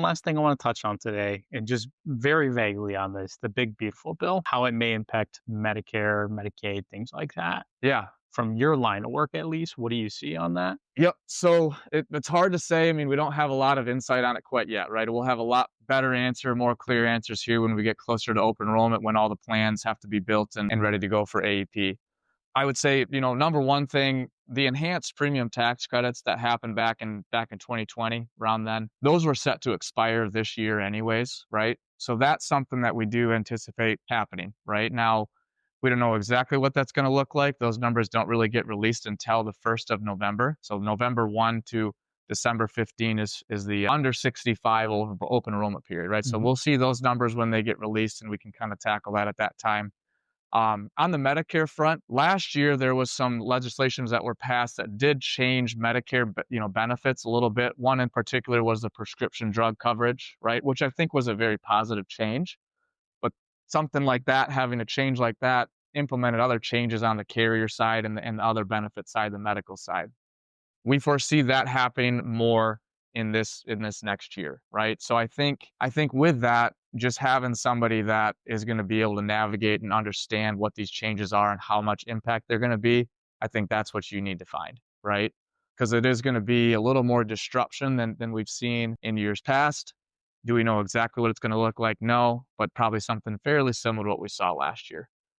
Last thing I want to touch on today, and just very vaguely on this, the big beautiful bill, how it may impact Medicare, Medicaid, things like that. Yeah. From your line of work, at least, what do you see on that? Yep. So it's hard to say. I mean, we don't have a lot of insight on it quite yet, right? We'll have a lot better answer, more clear answers here when we get closer to open enrollment, when all the plans have to be built and ready to go for AEP. I would say, number one thing, the enhanced premium tax credits that happened back in 2020, around then, those were set to expire this year anyways, right? So that's something that we do anticipate happening, right? Now, we don't know exactly what that's going to look like. Those numbers don't really get released until the 1st of November. So November 1 to December 15 is the under 65 open enrollment period, right? So Mhm. we'll see those numbers when they get released and we can kind of tackle that at that time. On the Medicare front, last year there was some legislations that were passed that did change Medicare, benefits a little bit. One in particular was the prescription drug coverage, right, which I think was a very positive change. But something like that, having a change like that, implemented other changes on the carrier side and the other benefit side, the medical side. We foresee that happening more in this next year, right? So I think with that, just having somebody that is going to be able to navigate and understand what these changes are and how much impact they're going to be, I think that's what you need to find, right? Because it is going to be a little more disruption than we've seen in years past. Do we know exactly what it's going to look like? No, but probably something fairly similar to what we saw last year.